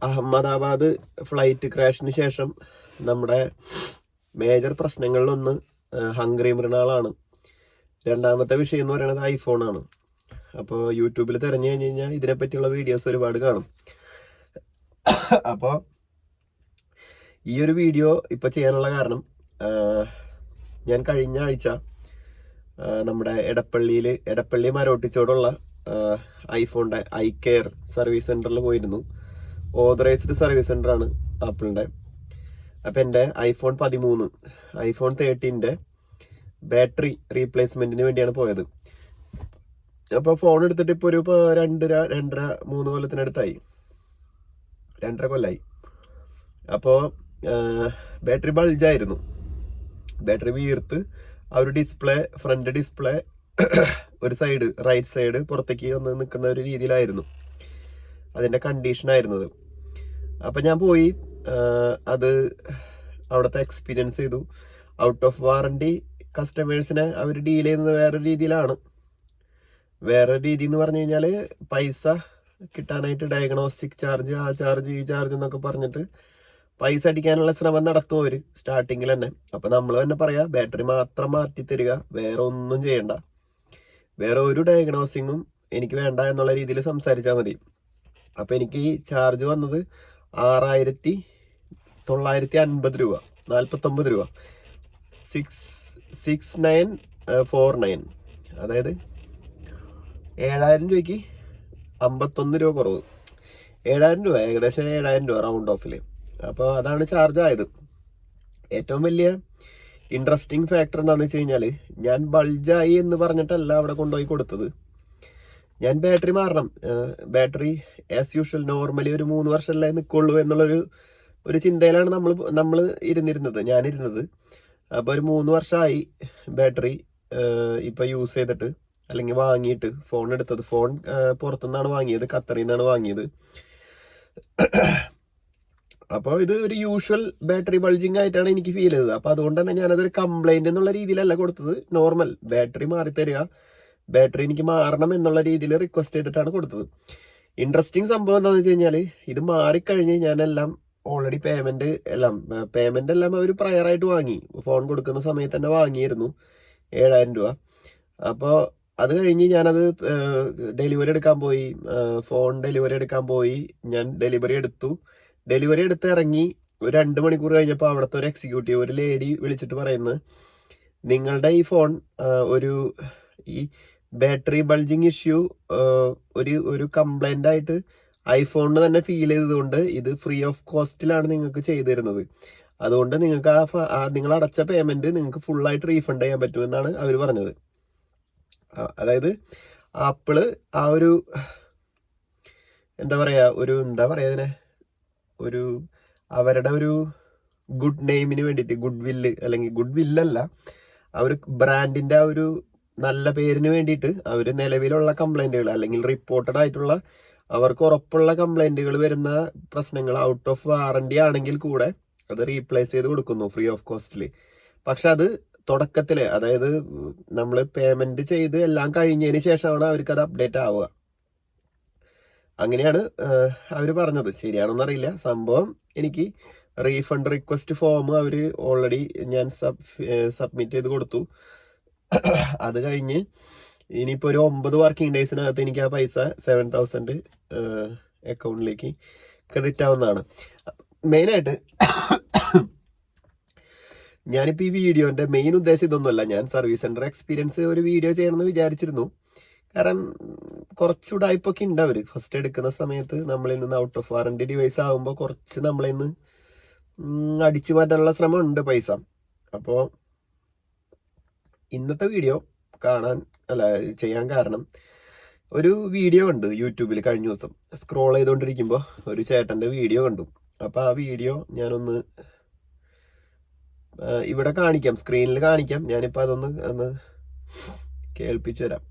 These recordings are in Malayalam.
അഹമ്മദാബാദ് ഫ്ലൈറ്റ് ക്രാഷിന് ശേഷം നമ്മുടെ മേജർ പ്രശ്നങ്ങളിലൊന്ന് ഹംഗറി മൃണാളാണ്. രണ്ടാമത്തെ വിഷയം എന്ന് പറയുന്നത് ഐഫോണാണ്. അപ്പോൾ യൂട്യൂബിൽ തിരഞ്ഞു കഴിഞ്ഞ് കഴിഞ്ഞാൽ ഇതിനെപ്പറ്റിയുള്ള വീഡിയോസ് ഒരുപാട് കാണും. അപ്പോൾ ഈ ഒരു വീഡിയോ ഇപ്പോൾ ചെയ്യാനുള്ള കാരണം, ഞാൻ കഴിഞ്ഞ ആഴ്ച നമ്മുടെ എടപ്പള്ളി മരോട്ടിച്ചോടുള്ള ഐഫോണിൻ്റെ iCare സർവീസ് സെൻറ്ററിൽ പോയിരുന്നു. ഓതറൈസ്ഡ് സർവീസ് സെൻ്ററാണ് ആപ്പിളിൻ്റെ. അപ്പം എൻ്റെ ഐഫോൺ 13 ബാറ്ററി റീപ്ലേസ്മെൻറ്റിന് വേണ്ടിയാണ് പോയത്. അപ്പോൾ ഫോൺ എടുത്തിട്ട് ഇപ്പോൾ ഒരു 2.5-3 കൊല്ലത്തിനടുത്തായി, 2.5 കൊല്ലമായി. അപ്പോൾ ബാറ്ററി ബൾജായിരുന്നു, ബാറ്ററി വീർത്ത് ആ ഒരു ഫ്രണ്ട് ഡിസ്പ്ലേ ഒരു സൈഡ്, റൈറ്റ് സൈഡ് പുറത്തേക്ക് വന്ന് നിൽക്കുന്ന ഒരു രീതിയിലായിരുന്നു അതിൻ്റെ കണ്ടീഷനായിരുന്നത്. അപ്പം ഞാൻ പോയി അത് അവിടുത്തെ എക്സ്പീരിയൻസ് ചെയ്തു. ഔട്ട് ഓഫ് വാറണ്ടി കസ്റ്റമേഴ്സിനെ അവർ ഡീൽ ചെയ്യുന്നത് വേറൊരു രീതിയിലാണ്. വേറൊരു രീതി എന്ന് പറഞ്ഞു കഴിഞ്ഞാൽ പൈസ കിട്ടാനായിട്ട് ഡയഗ്നോസ്റ്റിക് ചാർജ്, ആ ചാർജ്, ഈ ചാർജ് എന്നൊക്കെ പറഞ്ഞിട്ട് പൈസ അടിക്കാനുള്ള ശ്രമം നടത്തും അവർ സ്റ്റാർട്ടിങ്ങിൽ തന്നെ. അപ്പം നമ്മൾ തന്നെ പറയാ, ബാറ്ററി മാത്രം മാറ്റി തരിക, വേറെ ഒന്നും ചെയ്യണ്ട, വേറെ ഒരു ഡയഗ്നോസിങ്ങും എനിക്ക് വേണ്ട എന്നുള്ള രീതിയിൽ സംസാരിച്ചാൽ മതി. അപ്പം എനിക്ക് ഈ ചാർജ് വന്നത് 6,950 രൂപ, 49 രൂപ, 6949, അതായത് 7,000 രൂപയ്ക്ക് 51 രൂപ കുറവ്. 7,000 രൂപ, ഏകദേശം 7,000 രൂപ റൗണ്ട് ഓഫിൽ. അപ്പോൾ അതാണ് ചാർജ് ആയത്. ഏറ്റവും വലിയ ഇൻട്രസ്റ്റിംഗ് ഫാക്ടർ എന്താണെന്ന് വെച്ച് കഴിഞ്ഞാൽ, ഞാൻ ബൾജായി എന്ന് പറഞ്ഞിട്ടല്ല അവിടെ കൊണ്ടുപോയി കൊടുത്തത്. ഞാൻ ബാറ്ററി മാറണം, ബാറ്ററി ആസ് യൂഷ്വൽ നോർമലി ഒരു 3 വർഷമല്ലേ നിൽക്കുള്ളൂ എന്നുള്ളൊരു ചിന്തയിലാണ് നമ്മൾ ഞാനിരുന്നത്. അപ്പോൾ ഒരു 3 വർഷമായി ബാറ്ററി ഇപ്പോൾ യൂസ് ചെയ്തിട്ട്, അല്ലെങ്കിൽ വാങ്ങിയിട്ട്. ഫോൺ എടുത്തത്, ഫോൺ പുറത്തുനിന്നാണ് വാങ്ങിയത്, ഖത്തറിൽ നിന്നാണ് വാങ്ങിയത്. അപ്പോൾ ഇത് ഒരു യൂഷ്വൽ ബാറ്ററി ബൾജിങ് ആയിട്ടാണ് എനിക്ക് ഫീൽ ചെയ്തത്. അപ്പോൾ അതുകൊണ്ട് തന്നെ ഞാനതൊരു കംപ്ലൈൻറ്റ് എന്നുള്ള രീതിയിലല്ല കൊടുത്തത്, നോർമൽ ബാറ്ററി മാറിത്തരിക, ബാറ്ററി എനിക്ക് മാറണം എന്നുള്ള രീതിയിൽ റിക്വസ്റ്റ് ചെയ്തിട്ടാണ് കൊടുത്തത്. ഇൻട്രസ്റ്റിംഗ് സംഭവം എന്താണെന്ന് വെച്ച് കഴിഞ്ഞാൽ, ഇത് മാറിക്കഴിഞ്ഞ് ഞാനെല്ലാം ഓൾറെഡി പേയ്മെൻ്റ് എല്ലാം അവർ പ്രയറായിട്ട് വാങ്ങി, ഫോൺ കൊടുക്കുന്ന സമയത്ത് തന്നെ വാങ്ങിയിരുന്നു 7,000 രൂപ. അപ്പോൾ അത് കഴിഞ്ഞ് ഞാനത് ഡെലിവറി എടുക്കാൻ പോയി, ഫോൺ ഡെലിവറി എടുക്കാൻ പോയി. ഞാൻ ഡെലിവറി എടുത്ത് ഇറങ്ങി ഒരു 2 മണിക്കൂർ കഴിഞ്ഞപ്പോൾ അവിടുത്തെ ഒരു എക്സിക്യൂട്ടീവ്, ഒരു ലേഡി വിളിച്ചിട്ട് പറയുന്നത്, നിങ്ങളുടെ ഈ ഫോൺ ഈ ബാറ്ററി ബൾജിങ് ഇഷ്യൂ ഒരു കംപ്ലൈൻ്റ് ആയിട്ട് ഐഫോണിന് തന്നെ ഫീൽ ചെയ്തതുകൊണ്ട് ഇത് ഫ്രീ ഓഫ് കോസ്റ്റിലാണ് നിങ്ങൾക്ക് ചെയ്തു തരുന്നത്. അതുകൊണ്ട് നിങ്ങൾക്ക് നിങ്ങൾ അടച്ച പേയ്മെൻറ്റ് നിങ്ങൾക്ക് ഫുള്ളായിട്ട് റീഫണ്ട് ചെയ്യാൻ പറ്റുമെന്നാണ് അവർ പറഞ്ഞത്. അതായത് ആപ്പിള് ആ ഒരു എന്താ പറയുക അവരുടെ ഒരു ഗുഡ് നെയിമിന് വേണ്ടിയിട്ട്, ഗുഡ് വില്ലല്ല, ആ ഒരു ബ്രാൻഡിൻ്റെ ആ ഒരു നല്ല പേരിന് വേണ്ടിയിട്ട് അവർ നിലവിലുള്ള കംപ്ലൈൻറ്റുകൾ, അല്ലെങ്കിൽ റിപ്പോർട്ടഡ് ആയിട്ടുള്ള അവർക്ക് ഉറപ്പുള്ള കംപ്ലൈൻറ്റുകൾ വരുന്ന പ്രശ്നങ്ങൾ ഔട്ട് ഓഫ് വാറണ്ടി ആണെങ്കിൽ കൂടെ അത് റീപ്ലേസ് ചെയ്ത് കൊടുക്കുന്നു ഫ്രീ ഓഫ് കോസ്റ്റിൽ. പക്ഷെ അത് തുടക്കത്തിൽ, അതായത് നമ്മൾ പേയ്മെൻറ്റ് ചെയ്ത് എല്ലാം കഴിഞ്ഞതിന് ശേഷമാണ് അവർക്ക് അത് അപ്ഡേറ്റ് ആവുക. അങ്ങനെയാണ് അവർ പറഞ്ഞത്. ശരിയാണെന്നറിയില്ല സംഭവം. എനിക്ക് റീഫണ്ട് റിക്വസ്റ്റ് ഫോം അവർ ഓൾറെഡി ഞാൻ സബ്മിറ്റ് ചെയ്ത് കൊടുത്തു. അത് കഴിഞ്ഞ് ഇനിയിപ്പോൾ ഒരു 9 വർക്കിംഗ് ഡേയ്സിനകത്ത് എനിക്ക് ആ പൈസ 7,000 അക്കൗണ്ടിലേക്ക് ക്രെഡിറ്റ് ആവുന്നതാണ്. മെയിനായിട്ട് ഞാനിപ്പോൾ ഈ വീഡിയോൻ്റെ മെയിൻ ഉദ്ദേശം ഇതൊന്നുമല്ല. ഞാൻ സർവീസ് സെൻറ്റർ എക്സ്പീരിയൻസ് ഒരു വീഡിയോ ചെയ്യണമെന്ന് വിചാരിച്ചിരുന്നു. കാരണം കുറച്ച് ഉടായ്പൊക്കെ ഉണ്ട് അവർ ഫസ്റ്റ് എടുക്കുന്ന സമയത്ത്. നമ്മളിൽ നിന്ന് ഔട്ട് ഓഫ് വാറണ്ടി ഡിവൈസ് ആകുമ്പോൾ കുറച്ച് നമ്മളിൽ നിന്ന് അടിച്ചു മാറ്റാനുള്ള ശ്രമം ഉണ്ട് പൈസ. അപ്പോൾ ഇന്നത്തെ വീഡിയോ ചെയ്യാൻ കാരണം, ഒരു വീഡിയോ കണ്ടു യൂട്യൂബിൽ കഴിഞ്ഞ ദിവസം. സ്ക്രോൾ ചെയ്തുകൊണ്ടിരിക്കുമ്പോൾ ഒരു ചേട്ടൻ്റെ വീഡിയോ കണ്ടു. അപ്പോൾ ആ വീഡിയോ ഞാനൊന്ന് ഇവിടെ കാണിക്കാം, സ്ക്രീനിൽ കാണിക്കാം. ഞാനിപ്പോൾ അതൊന്ന് കേൾപ്പിച്ചു തരാം.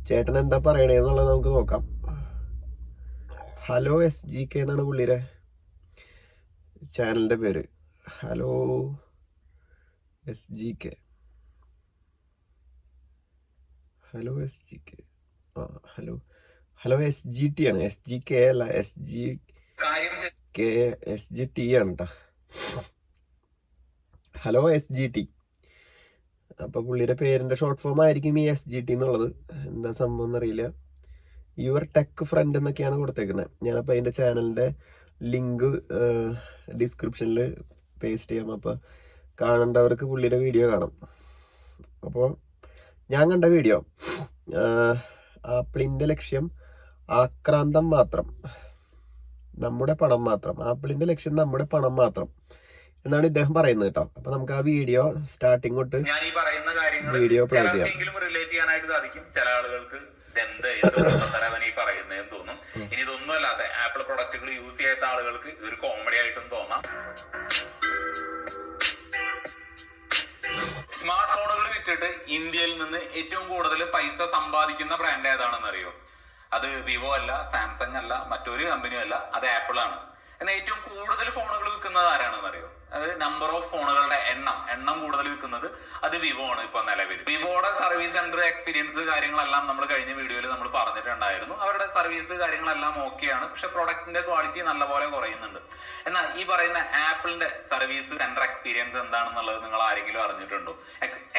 ചേട്ടൻ എന്താ പറയണേന്നുള്ളത് നമുക്ക് നോക്കാം. ഹലോ SGK എന്നാണ് പുള്ളിയുടെ ചാനലിൻ്റെ പേര്. Hello SGK. Hello hello SGT ആണ്, SGK അല്ല, SGT ആണ് കേട്ടോ. Hello SGT. അപ്പോൾ പുള്ളിയുടെ പേരിൻ്റെ ഷോർട്ട് ഫോം ആയിരിക്കും ഈ SGT എന്നുള്ളത്. എന്താ സംഭവം എന്നറിയില്ല. യുവർ ടെക് ഫ്രണ്ട് എന്നൊക്കെയാണ് കൊടുത്തേക്കുന്നത്. ഞാനപ്പോൾ അതിൻ്റെ ചാനലിൻ്റെ ലിങ്ക് ഡിസ്ക്രിപ്ഷനിൽ പേസ്റ്റ് ചെയ്യാം. അപ്പോൾ കാണേണ്ടവർക്ക് പുള്ളിയുടെ വീഡിയോ കാണാം. അപ്പോൾ ഞാൻ കണ്ട വീഡിയോ, ആപ്പിളിൻ്റെ ലക്ഷ്യം ആക്രാന്തം മാത്രം, നമ്മുടെ പണം മാത്രം. ആപ്പിളിൻ്റെ ലക്ഷ്യം നമ്മുടെ പണം മാത്രം എന്നാണ് ഇദ്ദേഹം പറയുന്നത് കേട്ടോ. അപ്പൊ നമുക്ക് ആ വീഡിയോ സ്റ്റാർട്ടിങ് തൊട്ട് ഞാൻ ഈ പറയുന്ന കാര്യങ്ങൾ വീഡിയോ പ്ലേ ചെയ്യാം. റിലേറ്റ് ചെയ്യാനായിട്ട് സാധിക്കും. ചില ആളുകൾക്ക് ഈ പറയുന്നതെന്ന് തോന്നും. ഇനി ഇതൊന്നും അല്ലാതെ ആപ്പിൾ പ്രൊഡക്റ്റുകൾ യൂസ് ചെയ്യാത്ത ആളുകൾക്ക് ഇതൊരു കോമഡി ആയിട്ടും തോന്നാം. സ്മാർട്ട് ഫോണുകൾ വിറ്റിട്ട് ഇന്ത്യയിൽ നിന്ന് ഏറ്റവും കൂടുതൽ പൈസ സമ്പാദിക്കുന്ന ബ്രാൻഡ് ഏതാണെന്ന് അറിയോ? അത് വിവോ അല്ല, സാംസങ് അല്ല, മറ്റൊരു കമ്പനിയും അല്ല, അത് ആപ്പിൾ ആണ്. എന്നാൽ ഏറ്റവും കൂടുതൽ ഫോണുകൾ വിൽക്കുന്നത് ആരാണെന്ന് അറിയോ? അതായത് നമ്പർ ഓഫ് ഫോണുകളുടെ എണ്ണം കൂടുതൽ വിൽക്കുന്നത് അത് വിവോ ആണ് ഇപ്പൊ നിലവിൽ. വിവോയുടെ സർവീസ് സെന്റർ എക്സ്പീരിയൻസ് കാര്യങ്ങളെല്ലാം നമ്മൾ കഴിഞ്ഞ വീഡിയോയിൽ നമ്മൾ പറഞ്ഞിട്ടുണ്ടായിരുന്നു. അവരുടെ സർവീസ് കാര്യങ്ങളെല്ലാം ഓക്കെയാണ്, പക്ഷെ പ്രൊഡക്റ്റിന്റെ ക്വാളിറ്റി നല്ലപോലെ കുറയുന്നുണ്ട്. എന്നാൽ ഈ പറയുന്ന ആപ്പിളിന്റെ സർവീസ് സെന്റർ എക്സ്പീരിയൻസ് എന്താണെന്നുള്ളത് നിങ്ങൾ ആരെങ്കിലും അറിഞ്ഞിട്ടുണ്ടോ?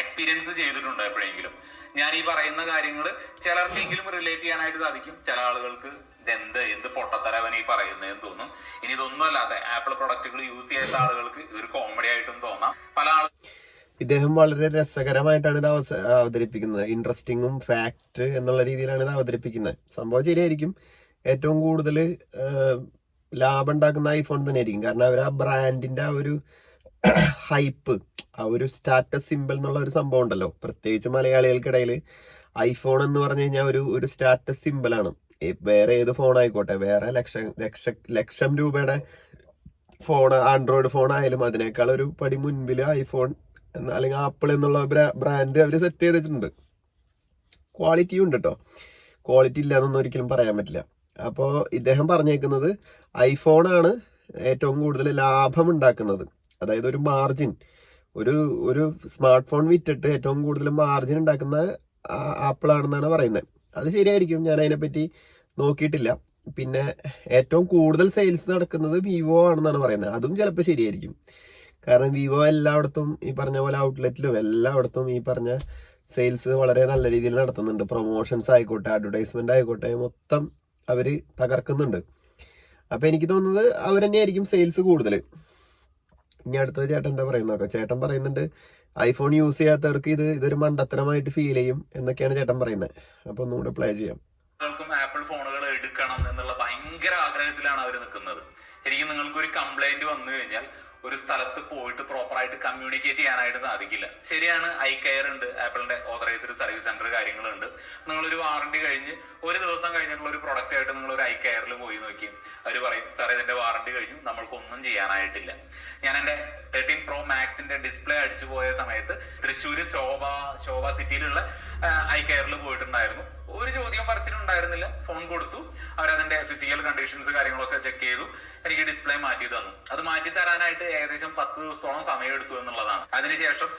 എക്സ്പീരിയൻസ് ചെയ്തിട്ടുണ്ടോ എപ്പോഴെങ്കിലും? ഞാൻ ഈ പറയുന്ന കാര്യങ്ങൾ ചിലർക്കെങ്കിലും റിലേറ്റ് ചെയ്യാനായിട്ട് സാധിക്കും. ചില ആളുകൾക്ക് എന്ത് പൊട്ടത്തരവൻ ഈ പറയുന്നതെന്ന് തോന്നും. ഇനി ഇതൊന്നും അല്ലാതെ ആപ്പിൾ പ്രൊഡക്റ്റുകൾ യൂസ് ചെയ്യാത്ത ആളുകൾക്ക് ഇതൊരു കോമഡി ആയിട്ടും തോന്നാം. പല ഇദ്ദേഹം വളരെ രസകരമായിട്ടാണ് ഇത് അവതരിപ്പിക്കുന്നത്. ഇൻട്രസ്റ്റിങ്ങും ഫാക്ട് എന്നുള്ള രീതിയിലാണ് ഇത് അവതരിപ്പിക്കുന്നത്. സംഭവം ശരിയായിരിക്കും. ഏറ്റവും കൂടുതൽ ലാഭം ഉണ്ടാക്കുന്ന ഐഫോൺ തന്നെ ആയിരിക്കും. കാരണം അവർ ആ ബ്രാൻഡിന്റെ ആ ഒരു ഹൈപ്പ്, ആ ഒരു സ്റ്റാറ്റസ് സിമ്പിൾ എന്നുള്ള ഒരു സംഭവം ഉണ്ടല്ലോ, പ്രത്യേകിച്ച് മലയാളികൾക്കിടയിൽ ഐഫോൺ എന്ന് പറഞ്ഞു കഴിഞ്ഞാൽ ഒരു സ്റ്റാറ്റസ് സിമ്പിളാണ്. വേറെ ഏത് ഫോൺ ആയിക്കോട്ടെ, വേറെ ലക്ഷം രൂപയുടെ ഫോൺ, ആൻഡ്രോയിഡ് ഫോൺ ആയാലും അതിനേക്കാൾ ഒരു പടി മുൻപിൽ ഐഫോൺ അല്ലെങ്കിൽ ആപ്പിൾ എന്നുള്ള ബ്രാൻഡ് അവർ സെറ്റ് ചെയ്തിട്ടുണ്ട്. ക്വാളിറ്റിയും ഉണ്ട് കേട്ടോ, ക്വാളിറ്റി ഇല്ല എന്നൊന്നും ഒരിക്കലും പറയാൻ പറ്റില്ല. അപ്പോൾ ഇദ്ദേഹം പറഞ്ഞേക്കുന്നത് ഐഫോണാണ് ഏറ്റവും കൂടുതൽ ലാഭം ഉണ്ടാക്കുന്നത്. അതായത് ഒരു മാർജിൻ, ഒരു സ്മാർട്ട് ഫോൺ വിറ്റിട്ട് ഏറ്റവും കൂടുതൽ മാർജിൻ ഉണ്ടാക്കുന്ന ആപ്പിൾ ആണെന്നാണ് പറയുന്നത്. അത് ശരിയായിരിക്കും, ഞാൻ അതിനെപ്പറ്റി നോക്കിയിട്ടില്ല. പിന്നെ ഏറ്റവും കൂടുതൽ സെയിൽസ് നടക്കുന്നത് വിവോ ആണെന്നാണ് പറയുന്നത്. അതും ചിലപ്പോൾ ശരിയായിരിക്കും. കാരണം വിവോ എല്ലായിടത്തും ഈ പറഞ്ഞ പോലെ ഔട്ട്ലെറ്റിലും എല്ലായിടത്തും ഈ പറഞ്ഞ സെയിൽസ് വളരെ നല്ല രീതിയിൽ നടത്തുന്നുണ്ട്. പ്രൊമോഷൻസ് ആയിക്കോട്ടെ, അഡ്വർടൈസ്മെന്റ് ആയിക്കോട്ടെ, മൊത്തം അവർ തകർക്കുന്നുണ്ട്. അപ്പം എനിക്ക് തോന്നുന്നത് അവർ തന്നെയായിരിക്കും സെയിൽസ് കൂടുതൽ. ഇനി അടുത്തത് ചേട്ടൻ എന്താ പറയുന്നത്? ചേട്ടൻ പറയുന്നുണ്ട് ഐഫോൺ യൂസ് ചെയ്യാത്തവർക്ക് ഇതൊരു മണ്ടത്തരമായിട്ട് ഫീൽ ചെയ്യും എന്നൊക്കെയാണ് ചേട്ടൻ പറയുന്നത്. അപ്പൊ ഒന്നുകൂടെ പ്ലേ ചെയ്യാം. ആപ്പിൾ ഫോണുകൾ എടുക്കണം എന്നുള്ള ഭയങ്കര ആഗ്രഹത്തിലാണ് അവർ നിൽക്കുന്നത്. ശരിക്കും നിങ്ങൾക്ക് ഒരു കംപ്ലൈന്റ് വന്നു കഴിഞ്ഞാൽ ഒരു സ്ഥലത്ത് പോയിട്ട് പ്രോപ്പറായിട്ട് കമ്മ്യൂണിക്കേറ്റ് ചെയ്യാനായിട്ട് സാധിക്കില്ല. ശരിയാണ്, iCare ഉണ്ട്, ആപ്പിളിന്റെ ഓതറൈസ്ഡ് സർവീസ് സെന്റർ കാര്യങ്ങളുണ്ട്. നിങ്ങളൊരു വാറണ്ടി കഴിഞ്ഞ് ഒരു ദിവസം കഴിഞ്ഞിട്ടുള്ള ഒരു പ്രൊഡക്റ്റ് ആയിട്ട് നിങ്ങൾ ഒരു iCareൽ പോയി നോക്കി, അവർ പറയും സാർ ഇതിന്റെ വാറണ്ടി കഴിഞ്ഞു, നമ്മൾക്കൊന്നും ചെയ്യാനായിട്ടില്ല. ഞാൻ എന്റെ 13 Pro Maxന്റെ ഡിസ്പ്ലേ അടിച്ചു പോയ സമയത്ത് തൃശ്ശൂര് ശോഭ സിറ്റിയിലുള്ള iCareൽ പോയിട്ടുണ്ടായിരുന്നു. ഒരു ചോദ്യം പറിച്ചിട്ടുണ്ടായിരുന്നില്ല. ഫോൺ കൊടുത്തു, അവരതിന്റെ ഫിസിക്കൽ കണ്ടീഷൻസ് കാര്യങ്ങളൊക്കെ ചെക്ക് ചെയ്തു, എനിക്ക് ഡിസ്പ്ലേ മാറ്റി തന്നു. അത് മാറ്റി തരാനായിട്ട് ഏകദേശം 10 ദിവസത്തോളം സമയം എടുത്തു എന്നുള്ളതാണ്. അതിനുശേഷം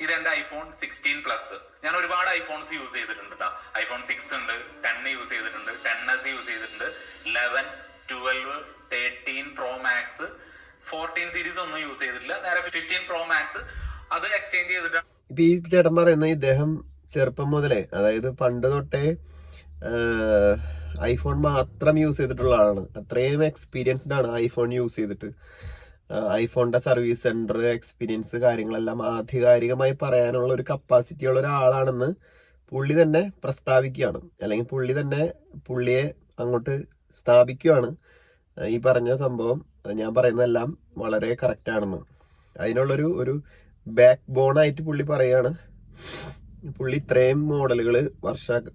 ഇതെന്റെ iPhone 16 ഞാൻ ഒരുപാട് ഐഫോൺസ് യൂസ് ചെയ്തിട്ടുണ്ട് കേട്ടോ. iPhone 6 ഉണ്ട്, 10 യൂസ് ചെയ്തിട്ടുണ്ട്, 10s യൂസ് ചെയ്തിട്ടുണ്ട്, 11, 12, 13 Pro Max, 14 സീരീസ് ഒന്നും യൂസ് ചെയ്തിട്ടില്ല. നേരെ 15 Pro Max അത് എക്സ്ചേഞ്ച് ചെയ്തിട്ടാണ്. ഇപ്പൊ ഈ ചേട്ടൻ പറയുന്നത് ഇദ്ദേഹം ചെറുപ്പം മുതലേ, അതായത് പണ്ട് തൊട്ടേ ഐഫോൺ മാത്രം യൂസ് ചെയ്തിട്ടുള്ള ആളാണ്. അത്രയും എക്സ്പീരിയൻസ്ഡ് ആണ് ഐഫോൺ യൂസ് ചെയ്തിട്ട്. ഐഫോണിന്റെ സർവീസ് സെന്റർ എക്സ്പീരിയൻസ് കാര്യങ്ങളെല്ലാം ആധികാരികമായി പറയാനുള്ള ഒരു കപ്പാസിറ്റി ഉള്ള ഒരാളാണെന്ന് പുള്ളി തന്നെ പ്രസ്താവിക്കുകയാണ്, അല്ലെങ്കിൽ പുള്ളിയെ അങ്ങോട്ട് സ്ഥാപിക്കുകയാണ്. ഈ പറഞ്ഞ സംഭവം ഞാൻ പറയുന്നതെല്ലാം വളരെ കറക്റ്റ് ആണെന്ന്. അതിനുള്ളൊരു ബാക്ക് ബോണായിട്ട് പുള്ളി പറയാണ്. പുള്ളി ഇത്രയും മോഡലുകൾ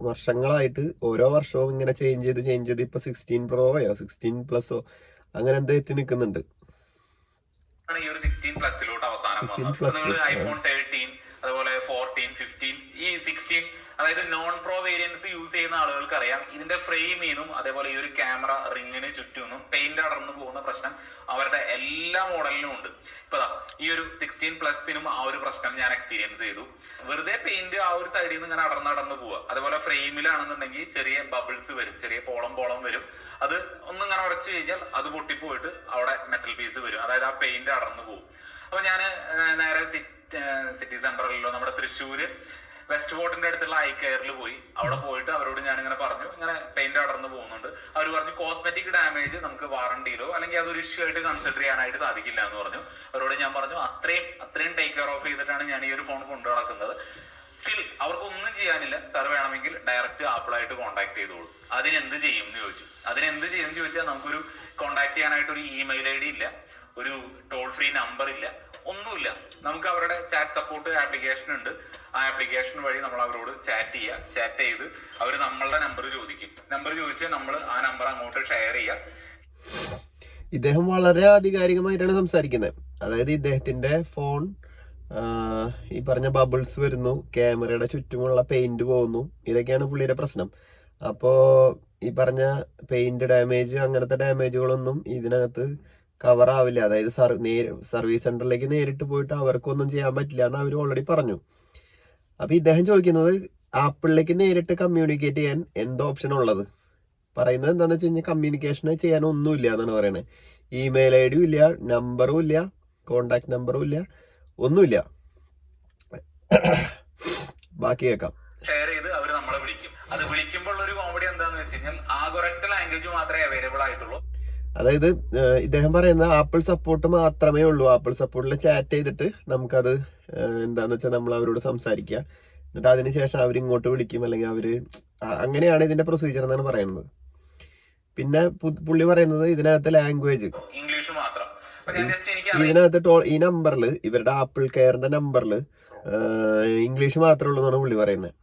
വർഷങ്ങളായിട്ട് ഓരോ വർഷവും ഇങ്ങനെ ചേഞ്ച് ചെയ്ത് ഇപ്പൊ 16 പ്രോയോ 16 അങ്ങനെ എന്തോ എത്തി നിൽക്കുന്നുണ്ട്. ഈ ഒരു 16 അവസാനം ഐഫോൺ 13, അതുപോലെ 14, 15, ഈ 16 അതായത് നോൺ പ്രോ വേരിയൻസ് യൂസ് ചെയ്യുന്ന ആളുകൾക്ക് അറിയാം, ഇതിന്റെ ഫ്രെയിമിൽ നിന്നും അതേപോലെ ഈ ഒരു ക്യാമറ റിങ്ങിന് ചുറ്റും പെയിന്റ് അടർന്നു പോകുന്ന പ്രശ്നം അവരുടെ എല്ലാ മോഡലിനും ഉണ്ട്. ഇപ്പൊ ഈ ഒരു 16+ ആ ഒരു പ്രശ്നം ഞാൻ എക്സ്പീരിയൻസ് ചെയ്തു. വെറുതെ പെയിന്റ് ആ ഒരു സൈഡിൽ നിന്ന് ഇങ്ങനെ അടർന്നു പോവുക. അതേപോലെ ഫ്രെയിമിലാണെന്നുണ്ടെങ്കിൽ ചെറിയ ബബിൾസ് വരും, ചെറിയ പോളം വരും. അത് ഒന്നിങ്ങനെ ഉറച്ചു കഴിഞ്ഞാൽ അത് പൊട്ടിപ്പോയിട്ട് അവിടെ മെറ്റൽ പീസ് വരും, അതായത് ആ പെയിന്റ് അടർന്നു പോകും. അപ്പൊ ഞാൻ നേരെ സിറ്റി സെന്ററിലോ നമ്മുടെ തൃശ്ശൂര് വെസ്റ്റ് ഫോർട്ടിന്റെ അടുത്തുള്ള ഐക്കയറിൽ പോയി. അവിടെ പോയിട്ട് അവരോട് ഞാനിങ്ങനെ പറഞ്ഞു, ഇങ്ങനെ പെയിന്റ് അടർന്നു പോകുന്നുണ്ട്. അവർ പറഞ്ഞു കോസ്മെറ്റിക് ഡാമേജ് നമുക്ക് വാറണ്ടിയിലോ അല്ലെങ്കിൽ അതൊരു ഇഷ്യൂ ആയിട്ട് കൺസിഡർ ചെയ്യാനായിട്ട് സാധിക്കില്ല എന്ന് പറഞ്ഞു. അവരോട് ഞാൻ പറഞ്ഞു അത്രയും ടേക്ക് കെയർ ഓഫ് ചെയ്തിട്ടാണ് ഞാൻ ഈ ഒരു ഫോൺ കൊണ്ടു നടക്കുന്നത്. സ്റ്റിൽ അവർക്കൊന്നും ചെയ്യാനില്ല, സാർ വേണമെങ്കിൽ ഡയറക്റ്റ് ആപ്പിളായിട്ട് കോൺടാക്ട് ചെയ്തോളൂ. അതിനെന്ത് ചെയ്യും എന്ന് ചോദിച്ചു. അതിനെന്ത് ചെയ്യും എന്ന് ചോദിച്ചാൽ നമുക്കൊരു കോൺടാക്ട് ചെയ്യാനായിട്ട് ഒരു ഇമെയിൽ ID ഇല്ല, ഒരു ടോൾ ഫ്രീ നമ്പർ ഇല്ല, ഒന്നുമില്ല. നമുക്ക് അവരുടെ ചാറ്റ് സപ്പോർട്ട് ആപ്ലിക്കേഷൻ ഉണ്ട്. ആ ആപ്ലിക്കേഷൻ വഴി നമ്മൾ അവരോട് ചാറ്റ് ചെയ്ത് അവർ നമ്മളുടെ നമ്പർ ചോദിക്കും. നമ്പർ ചോദിച്ച് നമ്മൾ ആ നമ്പർ അങ്ങോട്ട് ഷെയർ ചെയ്യുക. ഇദ്ദേഹം വളരെ ആധികാരികമായിട്ടാണ് സംസാരിക്കുന്നത്. അതായത് ഇദ്ദേഹത്തിന്റെ ഫോൺ ഈ പറഞ്ഞ ബബിൾസ് വരുന്നു, ക്യാമറയുടെ ചുറ്റുമുള്ള പെയിന്റ് പോകുന്നു, ഇതൊക്കെയാണ് പുള്ളിയുടെ പ്രശ്നം. അപ്പോൾ ഈ പറഞ്ഞ പെയിന്റ് ഡാമേജ് അങ്ങനത്തെ ഡാമേജുകളൊന്നും ഇതിനകത്ത് കവർ ആവില്ല. അതായത് സർവീസ് സെന്ററിലേക്ക് നേരിട്ട് പോയിട്ട് അവർക്കൊന്നും ചെയ്യാൻ പറ്റില്ല എന്ന് അവർ ഓൾറെഡി പറഞ്ഞു. അപ്പൊ ഇദ്ദേഹം ചോദിക്കുന്നത് ആപ്പിളിലേക്ക് നേരിട്ട് കമ്മ്യൂണിക്കേറ്റ് ചെയ്യാൻ എന്ത് ഓപ്ഷൻ ഉള്ളത്? പറയുന്നത് എന്താണെന്ന് വെച്ച് കഴിഞ്ഞാൽ കമ്മ്യൂണിക്കേഷൻ ചെയ്യാൻ ഒന്നുമില്ല എന്നാണ് പറയുന്നത്. ഇമെയിൽ ID ഇല്ല, നമ്പറും ഇല്ല, കോണ്ടാക്ട് നമ്പറും ഇല്ല, ഒന്നുമില്ല. ബാക്കി കേൾക്കാം. ഷെയർ ചെയ്ത് അവർ നമ്മളെ വിളിക്കും. അത് വിളിക്കുമ്പോൾ ഒരു കോമഡി എന്താന്ന് വെച്ച് കഴിഞ്ഞാൽ ആഗൊരക്ട് ലാംഗ്വേജ് മാത്രമേ അവൈലബിൾ ആയിട്ടുള്ളൂ. അതായത് ഇദ്ദേഹം പറയുന്നത് ആപ്പിൾ സപ്പോർട്ട് മാത്രമേ ഉള്ളൂ. ആപ്പിൾ സപ്പോർട്ടിൽ ചാറ്റ് ചെയ്തിട്ട് നമുക്കത് എന്താന്ന് വെച്ചാൽ നമ്മൾ അവരോട് സംസാരിക്കുക, എന്നിട്ട് അതിനുശേഷം അവരിങ്ങോട്ട് വിളിക്കും, അല്ലെങ്കിൽ അവര് അങ്ങനെയാണ് ഇതിന്റെ പ്രൊസീജിയർ എന്നാണ് പറയുന്നത്. പിന്നെ പുള്ളി പറയുന്നത് ഇതിനകത്ത് ലാംഗ്വേജ് ഇംഗ്ലീഷ് മാത്രം. ഇതിനകത്ത് ഈ നമ്പറിൽ, ഇവരുടെ ആപ്പിൾ കെയറിന്റെ നമ്പറിൽ ഇംഗ്ലീഷ് മാത്രമേ ഉള്ളൂ എന്നാണ് പുള്ളി പറയുന്നത്.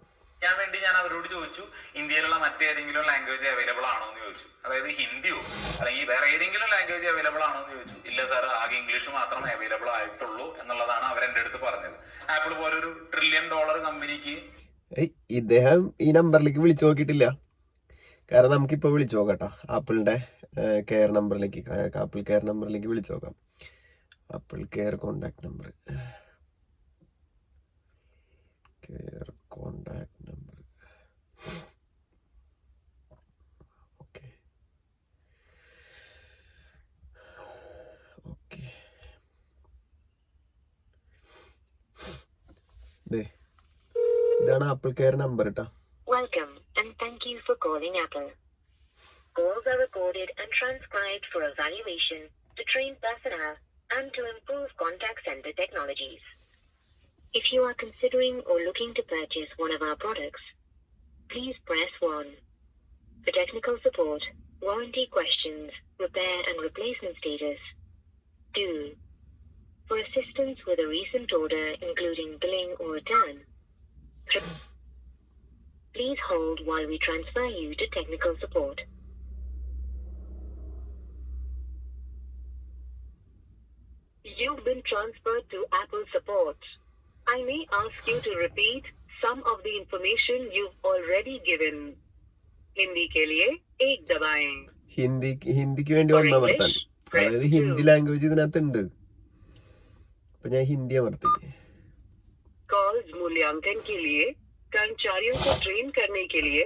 ഞാൻ അവരോട് ചോദിച്ചു ഇന്ത്യയിലുള്ള മറ്റേതെങ്കിലും ലാംഗ്വേജ് അവൈലബിൾ ആണോ എന്ന് ചോദിച്ചു. അതായത് ഹിന്ദിയോ അല്ലെങ്കിൽ വേറെ ഏതെങ്കിലും ലാംഗ്വേജ് അവൈലബിൾ ആണോ എന്ന് ചോദിച്ചു. ഇല്ല സാർ, ആകെ ഇംഗ്ലീഷ് മാത്രമേ അവൈലബിൾ ആയിട്ടുള്ളൂ എന്നുള്ളതാണ് അവരെന്റെ അടുത്ത് പറഞ്ഞത്. ആപ്പിൾ പോലെ ഒരു $1 ട്രില്യൺ കമ്പനിക്ക് ഇദ്ദേഹം ഈ നമ്പറിലേക്ക് വിളിച്ചു നോക്കിയിട്ടില്ല. കാരണം നമുക്കിപ്പോ വിളിച്ചു നോക്കട്ടോ, ആപ്പിളിന്റെ കെയർ നമ്പറിലേക്ക്, ആപ്പിൾ കെയർ നമ്പറിലേക്ക് വിളിച്ചു നോക്കാം. Apple care contact number, care contact number. Okay ഇതാണ് ആപ്പിൾ കെയർ നമ്പർ കേട്ടോ. Welcome and thank you for calling Apple. Calls are recorded and transcribed for evaluation, to train personnel, and to improve contact center technologies. If you are considering or looking to purchase one of our products, please press 1. For technical support, warranty questions, repair and replacement status, 2. For assistance with a recent order including billing or return, please hold while we transfer you to technical support. You've been transferred to Apple support. I may ask you to repeat some of the information you've already given. Hindi के लिए 1 दबाएं. ഹിന്ദിക്ക് വേണ്ടി ഒന്നമർത്താൻ, അതായത് ഹിന്ദി ലാംഗ്വേജ് ഇതിനകത്ത് ഉണ്ട്. അപ്പൊ ഞാൻ ഹിന്ദി അമർത്തി. कॉल्स मूल्यांकन के लिए, कर्मचारियों को ट्रेन करने के लिए,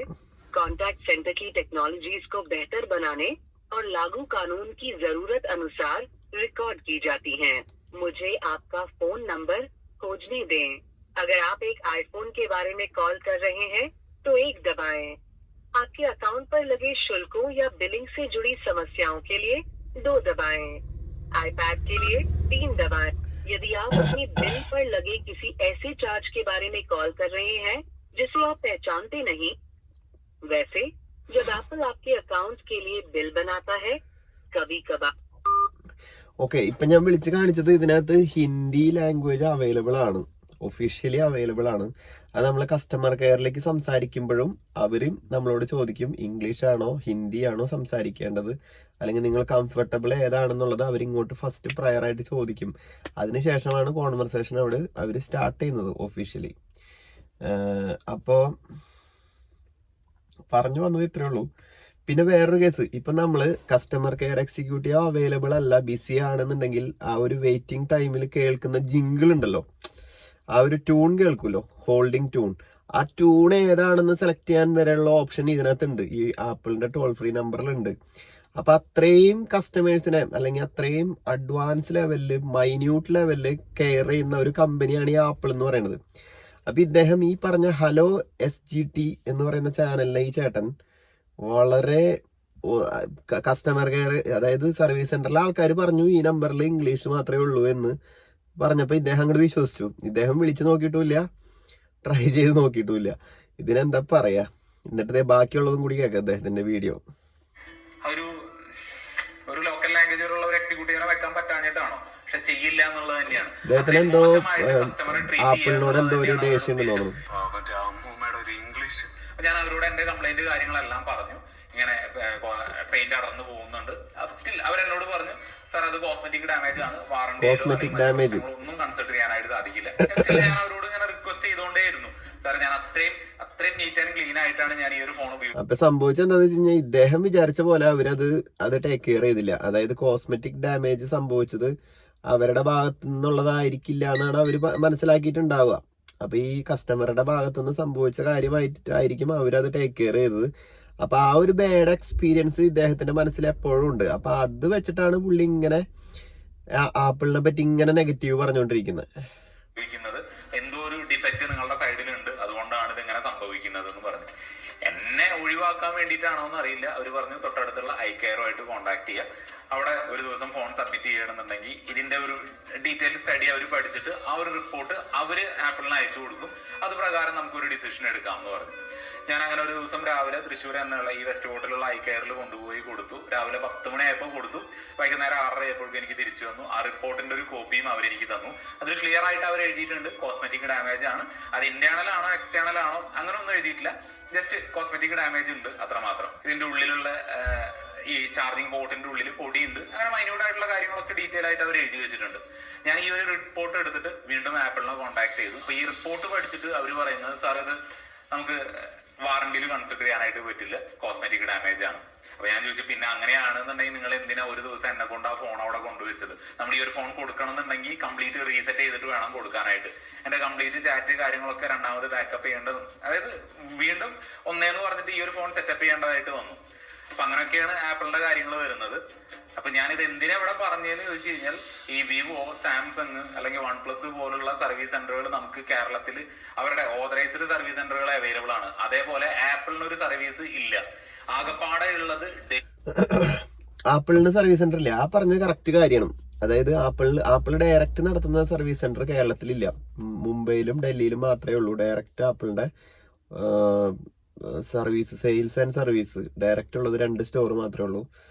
कॉन्टैक्ट सेंटर की टेक्नोलॉजीज को बेहतर बनाने और लागू कानून की जरूरत अनुसार रिकॉर्ड की जाती हैं. मुझे आपका फोन नंबर खोजने दें. अगर आप एक आईफोन के बारे में कॉल कर रहे हैं तो 1 दबाएं. आपके अकाउंट पर लगे शुल्कों या बिलिंग से जुड़ी समस्याओं के लिए 2 दबाएं. आईपैड के लिए 3 दबाएं. यदि आप अपने बिल पर लगे किसी ऐसे चार्ज के बारे में कॉल कर रहे हैं जिसे आप पहचानते नहीं, वैसे जब एप्पल आपके अकाउंट के लिए बिल बनाता है कभी कभार. ഓക്കെ, ഇപ്പൊ ഞാൻ വിളിച്ച് കാണിച്ചത് ഇതിനകത്ത് ഹിന്ദി ലാംഗ്വേജ് അവൈലബിൾ ആണ്, ഒഫീഷ്യലി അവൈലബിൾ ആണ്. അത് നമ്മൾ കസ്റ്റമർ കെയറിലേക്ക് സംസാരിക്കുമ്പോഴും അവരും നമ്മളോട് ചോദിക്കും ഇംഗ്ലീഷ് ആണോ ഹിന്ദി ആണോ സംസാരിക്കേണ്ടത്, അല്ലെങ്കിൽ നിങ്ങൾ കംഫർട്ടബിൾ ഏതാണെന്നുള്ളത് അവരിങ്ങോട്ട് ഫസ്റ്റ് പ്രയർ ആയിട്ട് ചോദിക്കും. അതിനുശേഷമാണ് കോൺവെർസേഷൻ അവർ സ്റ്റാർട്ട് ചെയ്യുന്നത് ഒഫീഷ്യലി. അപ്പോൾ പറഞ്ഞു വന്നത് ഇത്രയേ ഉള്ളൂ. പിന്നെ വേറൊരു കേസ്, ഇപ്പം നമ്മൾ കസ്റ്റമർ കെയർ എക്സിക്യൂട്ടീവ് അവൈലബിൾ അല്ല, ബിസി ആണെന്നുണ്ടെങ്കിൽ ആ ഒരു വെയിറ്റിംഗ് ടൈമിൽ കേൾക്കുന്ന ജിങ്കിൾ ഉണ്ടല്ലോ, ആ ഒരു ട്യൂൺ കേൾക്കുമല്ലോ, ഹോൾഡിംഗ് ട്യൂൺ, ആ ട്യൂൺ ഏതാണെന്ന് സെലക്ട് ചെയ്യാൻ വരെയുള്ള ഓപ്ഷൻ ഇതിനകത്തുണ്ട്, ഈ ആപ്പിളിൻ്റെ ടോൾ ഫ്രീ നമ്പറിലുണ്ട്. അപ്പം അത്രയും കസ്റ്റമേഴ്സിനെ അല്ലെങ്കിൽ അത്രയും അഡ്വാൻസ് ലെവലിൽ മൈന്യൂട്ട് ലെവലിൽ കെയർ ചെയ്യുന്ന ഒരു കമ്പനിയാണ് ഈ ആപ്പിൾ എന്ന് പറയുന്നത്. അപ്പം ഇദ്ദേഹം ഈ പറഞ്ഞ ഹലോ SGT എന്ന് പറയുന്ന ചാനലിലെ ഈ ചേട്ടൻ വളരെ കസ്റ്റമർ കെയർ, അതായത് സർവീസ് സെന്ററിലെ ആൾക്കാർ പറഞ്ഞു ഈ നമ്പറിൽ ഇംഗ്ലീഷ് മാത്രമേ ഉള്ളൂ എന്ന് പറഞ്ഞപ്പോൾ ഇദ്ദേഹം അങ്ങോട്ട് വിശ്വസിച്ചു. ഇദ്ദേഹം വിളിച്ചു നോക്കിയിട്ടുമില്ല, ട്രൈ ചെയ്ത് നോക്കിയിട്ടുമില്ല. ഇതിനെന്താ പറയാ? എന്നിട്ട് ബാക്കിയുള്ളതും കൂടി കേൾക്കാം അദ്ദേഹത്തിന്റെ വീഡിയോ. ഒരു ലോക്കൽ ലാംഗ്വേജിലുള്ള ഒരു എക്സിക്യൂട്ടീവിനെ വെക്കാൻ പറ്റാഞ്ഞിട്ടാണോ? പക്ഷെ ചെയ്യില്ല എന്നുള്ളത് തന്നെയാണ്. അദ്ദേഹത്തിന് എന്തോ ആപ്പിളിനോട് എന്തോ ഒരു ദേഷ്യം ഉണ്ടെന്ന് തോന്നുന്നു. ഞാൻ അവരോട് എന്റെ കംപ്ലൈന്റ് കാര്യങ്ങളെല്ലാം പറഞ്ഞു, ഇങ്ങനെ പെയിന്റ് അടർന്നു പോകുന്നുണ്ട്. സ്റ്റിൽ അവരെന്നോട് പറഞ്ഞു, സാർ അത് കോസ്മെറ്റിക് ഡാമേജ് ആണ്, വാറണ്ടി ഒന്നും കൺസിഡർ ചെയ്യാനായിട്ട് സാധിക്കില്ല. സ്റ്റിൽ ഞാൻ അവരോട് ഇങ്ങനെ റിക്വസ്റ്റ് ചെയ്തുകൊണ്ടേയിരുന്നു, സാർ ഞാൻ അത്രയും നീറ്റ് ആൻഡ് ക്ലീൻ ആയിട്ടാണ് ഞാൻ ഈ ഒരു ഫോൺ ഉപയോഗിക്കുന്നത്. അപ്പൊ സംഭവിച്ചത് എന്താണെന്ന് വെച്ച് കഴിഞ്ഞാൽ ഇദ്ദേഹം വിചാരിച്ച പോലെ അവരത് ടേക്ക് കെയർ ചെയ്തില്ല. അതായത് കോസ്മെറ്റിക് ഡാമേജ് സംഭവിച്ചത് അവരുടെ ഭാഗത്തു നിന്നുള്ളതായിരിക്കില്ല എന്നാണ് അവർ മനസ്സിലാക്കിയിട്ടുണ്ടാവുക. അപ്പൊ ഈ കസ്റ്റമറുടെ ഭാഗത്തുനിന്ന് സംഭവിച്ച കാര്യമായിട്ടായിരിക്കും അവരത് ടേക്ക് കെയർ ചെയ്തത്. അപ്പൊ ആ ഒരു ബാഡ് എക്സ്പീരിയൻസ് ഇദ്ദേഹത്തിന്റെ മനസ്സിൽ എപ്പോഴും ഉണ്ട്. അപ്പൊ അത് വെച്ചിട്ടാണ് പുള്ളി ഇങ്ങനെ ആപ്പിളിനെ പറ്റി ഇങ്ങനെ നെഗറ്റീവ് പറഞ്ഞുകൊണ്ടിരിക്കുന്നത്. എന്തോ ഒരു ഡിഫക്റ്റ് നിങ്ങളുടെ സൈഡിലുണ്ട്, അതുകൊണ്ടാണ് ഇത് ഇങ്ങനെ സംഭവിക്കുന്നത് എന്ന് പറഞ്ഞു. എന്നെ ഒഴിവാക്കാൻ വേണ്ടിയിട്ടാണോ എന്ന് അറിയില്ല. അവർ പറഞ്ഞു തൊട്ടടുത്തുള്ള iCareുമായിട്ട് കോൺടാക്ട് ചെയ്യുക, അവിടെ ഒരു ദിവസം ഫോൺ സബ്മിറ്റ് ചെയ്യണമെന്നുണ്ടെങ്കിൽ ഇതിന്റെ ഒരു ഡീറ്റെയിൽ സ്റ്റഡി അവർ പഠിച്ചിട്ട് ആ ഒരു റിപ്പോർട്ട് അവർ ആപ്പിളിന് അയച്ചു കൊടുക്കും, അത് പ്രകാരം നമുക്കൊരു ഡിസിഷൻ എടുക്കാം എന്ന് പറഞ്ഞു. ഞാൻ അങ്ങനെ ഒരു ദിവസം രാവിലെ തൃശ്ശൂർ തന്നെയുള്ള ഈ വെസ്റ്റ് കോട്ടിലുള്ള iCareൽ കൊണ്ടുപോയി കൊടുത്തു. രാവിലെ 10 മണിയായപ്പോൾ കൊടുത്തു, വൈകുന്നേരം 6:30 ആയപ്പോഴേക്കും എനിക്ക് തിരിച്ചു വന്നു. ആ റിപ്പോർട്ടിന്റെ ഒരു കോപ്പിയും അവരെനിക്ക് തന്നു. അതിൽ ക്ലിയർ ആയിട്ട് അവർ എഴുതിയിട്ടുണ്ട് കോസ്മെറ്റിക് ഡാമേജ് ആണ്, അത് ഇന്റേണൽ ആണോ എക്സ്റ്റേണൽ ആണോ അങ്ങനെ ഒന്നും എഴുതിയിട്ടില്ല, ജസ്റ്റ് കോസ്മെറ്റിക് ഡാമേജ് ഉണ്ട് അത്രമാത്രം. ഇതിന്റെ ഉള്ളിലുള്ള ഈ ചാർജിങ് പോർട്ടിന്റെ ഉള്ളിൽ പൊടിയുണ്ട്, അങ്ങനെ മൈന്യൂട്ട് ആയിട്ടുള്ള കാര്യങ്ങളൊക്കെ ഡീറ്റെയിൽ ആയിട്ട് അവർ എഴുതി വെച്ചിട്ടുണ്ട്. ഞാൻ ഈ ഒരു റിപ്പോർട്ട് എടുത്തിട്ട് വീണ്ടും ആപ്പിളിനെ കോൺടാക്ട് ചെയ്തു. അപ്പൊ ഈ റിപ്പോർട്ട് പഠിച്ചിട്ട് അവർ പറയുന്നത്, സാർ ഇത് നമുക്ക് വാറണ്ടിയിൽ കൺസിഡർ ചെയ്യാനായിട്ട് പറ്റില്ല, കോസ്മെറ്റിക് ഡാമേജ് ആണ്. അപ്പൊ ഞാൻ ചോദിച്ചു, പിന്നെ അങ്ങനെയാണെന്നുണ്ടെങ്കിൽ നിങ്ങൾ എന്തിനാ ഒരു ദിവസം എന്നെ കൊണ്ട് ആ ഫോൺ അവിടെ കൊണ്ടുവച്ചത്? നമ്മൾ ഈ ഒരു ഫോൺ കൊടുക്കണം എന്നുണ്ടെങ്കിൽ കംപ്ലീറ്റ് റീസെറ്റ് ചെയ്തിട്ട് വേണം കൊടുക്കാനായിട്ട്. എന്റെ കംപ്ലീറ്റ് ചാറ്റ് കാര്യങ്ങളൊക്കെ രണ്ടാമത് ബാക്കപ്പ് ചെയ്യേണ്ടതും, അതായത് വീണ്ടും ഒന്നേന്ന് പറഞ്ഞിട്ട് ഈ ഒരു ഫോൺ സെറ്റപ്പ് ചെയ്യേണ്ടതായിട്ട് വന്നു. അപ്പൊ അങ്ങനെയൊക്കെയാണ് ആപ്പിളിന്റെ കാര്യങ്ങൾ വരുന്നത്. അപ്പൊ ഞാനിത് എന്തിനാ ഇവിടെ പറഞ്ഞതെന്ന് ചോദിച്ചു കഴിഞ്ഞാൽ, ഈ വിവോ, സാംസങ് അല്ലെങ്കിൽ OnePlus പോലുള്ള സർവീസ് സെന്ററുകൾ നമുക്ക് കേരളത്തിൽ അവരുടെ ഓതറൈസ്ഡ് സർവീസ് സെന്ററുകൾ അവൈലബിൾ ആണ്. അതേപോലെ ആപ്പിളിനൊരു സർവീസ് ഇല്ല. ആകപ്പാടെ ഉള്ളത് ആപ്പിളിന് സർവീസ് സെന്റർ ഇല്ല. ആ പറഞ്ഞത് കറക്റ്റ് കാര്യമാണ്. അതായത് ആപ്പിൾ ഡയറക്റ്റ് നടത്തുന്ന സർവീസ് സെന്റർ കേരളത്തിലില്ല. മുംബൈയിലും ഡൽഹിയിലും മാത്രമേ ഉള്ളൂ ഡയറക്റ്റ് ആപ്പിളിന്റെ service, sales and service direct ഉള്ളത് 2 സ്റ്റോർ മാത്രമേ ഉള്ളൂ.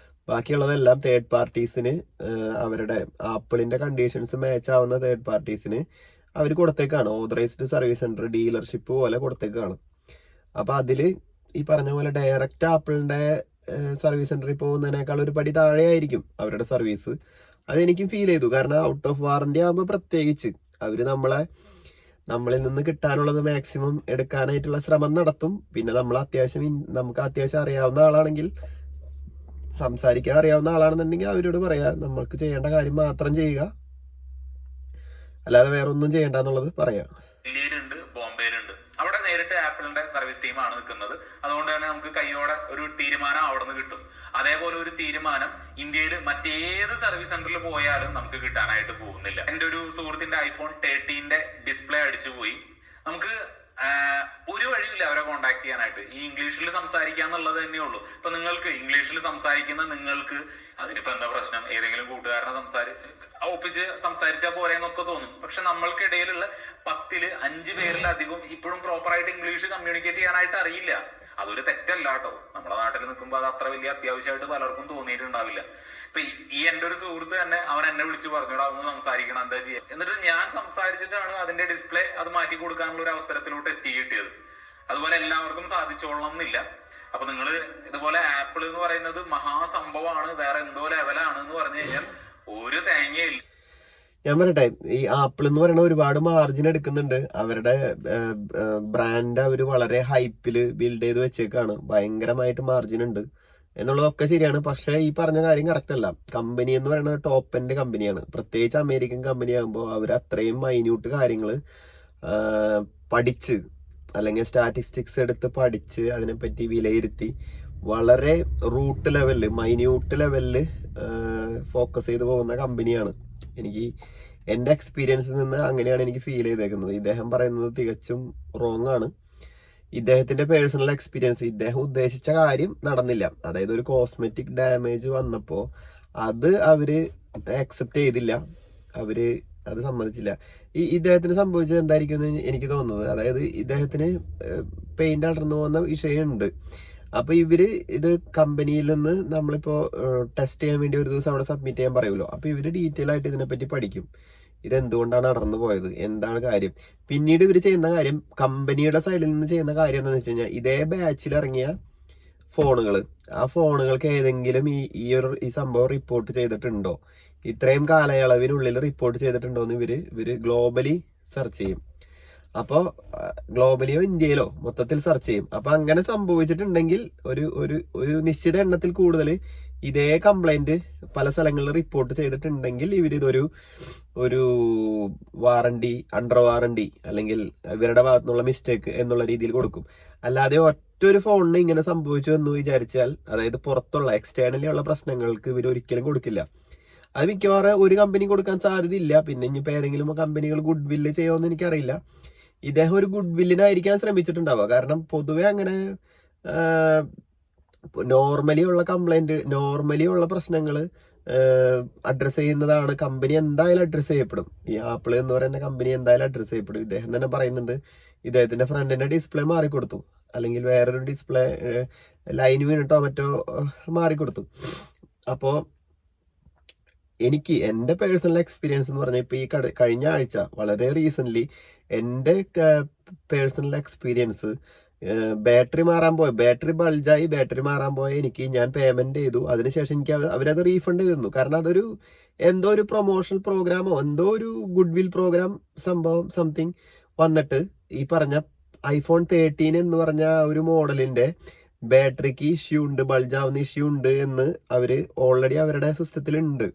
ബാക്കിയുള്ളതെല്ലാം തേർഡ് പാർട്ടീസിന്, അവരുടെ ആപ്പിളിന്റെ കണ്ടീഷൻസ് മാച്ച് ആവുന്ന തേർഡ് പാർട്ടീസിന് അവർ കൊടുത്തേക്കാണ്. ഓതറൈസ്ഡ് സർവീസ് സെന്റർ, ഡീലർഷിപ്പ് പോലെ കൊടുത്തേക്കാണ്. അപ്പൊ അതില് ഈ പറഞ്ഞ പോലെ ഡയറക്റ്റ് ആപ്പിളിന്റെ സർവീസ് സെന്ററിൽ പോകുന്നതിനേക്കാൾ ഒരു പടി താഴെയായിരിക്കും അവരുടെ സർവീസ്. അതെനിക്കും ഫീൽ ചെയ്തു. കാരണം ഔട്ട് ഓഫ് വാറണ്ടി ആകുമ്പോൾ പ്രത്യേകിച്ച് അവര് നമ്മളിൽ നിന്ന് കിട്ടാനുള്ളത് മാക്സിമം എടുക്കാനായിട്ടുള്ള ശ്രമം നടത്തും. പിന്നെ നമുക്ക് അത്യാവശ്യം അറിയാവുന്ന ആളാണെങ്കിൽ, സംസാരിക്കാൻ അറിയാവുന്ന ആളാണെന്നുണ്ടെങ്കിൽ അവരോട് പറയാ നമ്മൾക്ക് ചെയ്യേണ്ട കാര്യം മാത്രം ചെയ്യുക, അല്ലാതെ വേറെ ഒന്നും ചെയ്യേണ്ട എന്നുള്ളത് പറയാം. ഡൽഹിയിലുണ്ട്, ബോംബെയിലുണ്ട്, അവിടെ നേരിട്ട് ആപ്പിളിന്റെ സർവീസ് ടീമാണ് നിൽക്കുന്നത്. അതുകൊണ്ട് തന്നെ നമുക്ക് കയ്യോടെ ഒരു തീരുമാനം അവിടെ നിന്ന് കിട്ടും. അതേപോലെ ഒരു തീരുമാനം ഇന്ത്യയിൽ മറ്റേത് സർവീസ് സെന്ററിൽ പോയാലും നമുക്ക് കിട്ടാനായിട്ട് പോകുന്നില്ല. എന്റെ ഒരു സുഹൃത്തിന്റെ iPhone 13 ഡിസ്പ്ലേ അടിച്ചുപോയി. നമുക്ക് ഒരു വഴിയില്ല അവരെ കോൺടാക്ട് ചെയ്യാനായിട്ട്. ഈ ഇംഗ്ലീഷിൽ സംസാരിക്കാന്നുള്ളത് തന്നെ ഉള്ളൂ. ഇപ്പൊ നിങ്ങൾക്ക് ഇംഗ്ലീഷിൽ സംസാരിക്കുന്ന നിങ്ങൾക്ക് അതിനിപ്പോ എന്താ പ്രശ്നം? ഏതെങ്കിലും കൂട്ടുകാരനെ ഒപ്പിച്ച് സംസാരിച്ചാൽ പോരെന്നൊക്കെ തോന്നും. പക്ഷെ നമ്മൾക്കിടയിലുള്ള 10ൽ 5 പേരിലധികം ഇപ്പോഴും പ്രോപ്പറായിട്ട് ഇംഗ്ലീഷ് കമ്മ്യൂണിക്കേറ്റ് ചെയ്യാനായിട്ട് അറിയില്ല. അതൊരു തെറ്റല്ല കേട്ടോ. നമ്മുടെ നാട്ടിൽ നിൽക്കുമ്പോൾ അത് അത്ര വലിയ അത്യാവശ്യമായിട്ട് പലർക്കും തോന്നിയിട്ടുണ്ടാവില്ല. ഇപ്പൊ ഈ എന്റെ ഒരു സുഹൃത്ത് തന്നെ അവൻ എന്നെ വിളിച്ച് പറഞ്ഞോടാ ഒന്ന് സംസാരിക്കണം, എന്താ ചെയ്യാൻ? എന്നിട്ട് ഞാൻ സംസാരിച്ചിട്ടാണ് അതിന്റെ ഡിസ്പ്ലേ അത് മാറ്റി കൊടുക്കാനുള്ള ഒരു അവസരത്തിലോട്ട് കിട്ടിയത്. അതുപോലെ എല്ലാവർക്കും സാധിച്ചോളണം എന്നില്ല. അപ്പൊ നിങ്ങൾ ഇതുപോലെ ആപ്പിൾ എന്ന് പറയുന്നത് മഹാസംഭവമാണ്, വേറെ എന്തോ ലെവലാണ് എന്ന് പറഞ്ഞു കഴിഞ്ഞാൽ ഒരു തേങ്ങയില്ല. ഞാൻ പറയട്ടെ, ഈ ആപ്പിൾ എന്ന് പറയുന്ന ഒരുപാട് മാർജിൻ എടുക്കുന്നുണ്ട്. അവരുടെ ബ്രാൻഡ് അവർ വളരെ ഹൈപ്പിൽ ബിൽഡ് ചെയ്ത് വെച്ചേക്കാണ്. ഭയങ്കരമായിട്ട് മാർജിൻ ഉണ്ട് എന്നുള്ളതൊക്കെ ശരിയാണ്. പക്ഷേ ഈ പറഞ്ഞ കാര്യം കറക്റ്റ് അല്ല. കമ്പനി എന്ന് പറയുന്നത് ടോപ്പ് എൻഡ് കമ്പനിയാണ്. പ്രത്യേകിച്ച് അമേരിക്കൻ കമ്പനി ആകുമ്പോൾ അവർ അത്രയും മൈന്യൂട്ട് കാര്യങ്ങൾ പഠിച്ച്, അല്ലെങ്കിൽ സ്റ്റാറ്റിസ്റ്റിക്സ് എടുത്ത് പഠിച്ച് അതിനെപ്പറ്റി വിലയിരുത്തി വളരെ റൂട്ട് ലെവലിൽ, മൈന്യൂട്ട് ലെവലിൽ ഫോക്കസ് ചെയ്ത് പോകുന്ന കമ്പനിയാണ്. എനിക്ക് എൻ്റെ എക്സ്പീരിയൻസിൽ നിന്ന് അങ്ങനെയാണ് എനിക്ക് ഫീൽ ചെയ്തേക്കുന്നത്. ഇദ്ദേഹം പറയുന്നത് തികച്ചും റോങ് ആണ്. ഇദ്ദേഹത്തിന്റെ പേഴ്സണൽ എക്സ്പീരിയൻസ്, ഇദ്ദേഹം ഉദ്ദേശിച്ച കാര്യം നടന്നില്ല. അതായത് ഒരു കോസ്മെറ്റിക് ഡാമേജ് വന്നപ്പോൾ അത് അവര് അക്സെപ്റ്റ് ചെയ്തില്ല, അവര് അത് സമ്മതിച്ചില്ല. ഇദ്ദേഹത്തിന് സംഭവിച്ചത് എന്തായിരിക്കും എന്ന് എനിക്ക് തോന്നുന്നത്, അതായത് ഇദ്ദേഹത്തിന് പെയിന്റ് അടർന്നു പോകുന്ന വിഷയമുണ്ട്. അപ്പൊ ഇവര് ഇത് കമ്പനിയിൽ നിന്ന് നമ്മളിപ്പോ ടെസ്റ്റ് ചെയ്യാൻ വേണ്ടി ഒരു ദിവസം അവിടെ സബ്മിറ്റ് ചെയ്യാൻ പറയുമല്ലോ. അപ്പൊ ഇവര് ഡീറ്റെയിൽ ആയിട്ട് ഇതിനെപ്പറ്റി പഠിക്കും. ഇതെന്തുകൊണ്ടാണ് അടർന്നു പോയത്, എന്താണ് കാര്യം. പിന്നീട് ഇവർ ചെയ്യുന്ന കാര്യം, കമ്പനിയുടെ സൈഡിൽ നിന്ന് ചെയ്യുന്ന കാര്യം എന്താണെന്ന് വെച്ച് കഴിഞ്ഞാൽ, ഇതേ ബാച്ചിൽ ഇറങ്ങിയ ഫോണുകൾ, ആ ഫോണുകൾക്ക് ഏതെങ്കിലും ഈ സംഭവം റിപ്പോർട്ട് ചെയ്തിട്ടുണ്ടോ, ഇത്രയും കാലയളവിനുള്ളിൽ റിപ്പോർട്ട് ചെയ്തിട്ടുണ്ടോ എന്ന് ഇവര് ഗ്ലോബലി സെർച്ച് ചെയ്യും. അപ്പോൾ ഗ്ലോബലിയോ ഇന്ത്യയിലോ മൊത്തത്തിൽ സെർച്ച് ചെയ്യും. അപ്പൊ അങ്ങനെ സംഭവിച്ചിട്ടുണ്ടെങ്കിൽ ഒരു നിശ്ചിത എണ്ണത്തിൽ കൂടുതൽ ഇതേ കംപ്ലൈന്റ് പല സ്ഥലങ്ങളിൽ റിപ്പോർട്ട് ചെയ്തിട്ടുണ്ടെങ്കിൽ ഇവരിതൊരു വാറണ്ടി, അണ്ടർ വാറണ്ടി, അല്ലെങ്കിൽ ഇവരുടെ ഭാഗത്തുനിന്നുള്ള മിസ്റ്റേക്ക് എന്നുള്ള രീതിയിൽ കൊടുക്കും. അല്ലാതെ ഒറ്റൊരു ഫോണിന് ഇങ്ങനെ സംഭവിച്ചു എന്ന് വിചാരിച്ചാൽ, അതായത് പുറത്തുള്ള എക്സ്റ്റേണലി ഉള്ള പ്രശ്നങ്ങൾക്ക് ഇവർ ഒരിക്കലും കൊടുക്കില്ല. അത് മിക്കവാറും ഒരു കമ്പനി കൊടുക്കാൻ സാധ്യതയില്ല. പിന്നെ ഇനിയിപ്പോൾ ഏതെങ്കിലും കമ്പനികൾ ഗുഡ് വില്ല് ചെയ്യുമെന്ന് എനിക്കറിയില്ല. ഇദ്ദേഹം ഒരു ഗുഡ് വില്ലിനായിരിക്കാൻ ശ്രമിച്ചിട്ടുണ്ടാവുക. കാരണം പൊതുവെ അങ്ങനെ നോർമലി ഉള്ള കംപ്ലൈന്റ്, നോർമലി ഉള്ള പ്രശ്നങ്ങൾ അഡ്രസ്സ് ചെയ്യുന്നതാണ് കമ്പനി എന്തായാലും അഡ്രസ്സ് ചെയ്യപ്പെടും. ഈ ആപ്പിൾ എന്ന് പറയുന്ന കമ്പനി എന്തായാലും അഡ്രസ്സ് ചെയ്യപ്പെടും. ഇദ്ദേഹം തന്നെ പറയുന്നുണ്ട്, ഇദ്ദേഹത്തിന്റെ ഫ്രണ്ടിന്റെ ഡിസ്പ്ലേ മാറിക്കൊടുത്തു, അല്ലെങ്കിൽ വേറൊരു ഡിസ്പ്ലേ ലൈൻ വീണിട്ടോ മറ്റോ മാറിക്കൊടുത്തു. അപ്പോൾ എനിക്ക് എൻ്റെ പേഴ്സണൽ എക്സ്പീരിയൻസ് എന്ന് പറഞ്ഞാൽ, ഇപ്പോൾ ഈ കഴിഞ്ഞ ആഴ്ച വളരെ റീസെൻ്റ്ലി എൻ്റെ പേഴ്സണൽ എക്സ്പീരിയൻസ്, ബാറ്ററി ബൾജായി ബാറ്ററി മാറാൻ പോയ എനിക്ക്, ഞാൻ പേയ്മെന്റ് ചെയ്തു. അതിനുശേഷം എനിക്ക് അവരത് റീഫണ്ട് ചെയ്തിരുന്നു. കാരണം അതൊരു എന്തോ ഒരു പ്രൊമോഷണൽ പ്രോഗ്രാമോ എന്തോ ഒരു ഗുഡ് വിൽ പ്രോഗ്രാം സംഭവം സംതിങ് വന്നിട്ട് ഈ പറഞ്ഞ ഐഫോൺ 13 എന്ന് പറഞ്ഞ ഒരു മോഡലിന്റെ ബാറ്ററിക്ക് ഇഷ്യൂ ഉണ്ട്, ബൾജാവുന്ന ഇഷ്യൂ ഉണ്ട് എന്ന് അവര് ഓൾറെഡി അവരുടെ സിസ്റ്റത്തിൽ ഉണ്ട്.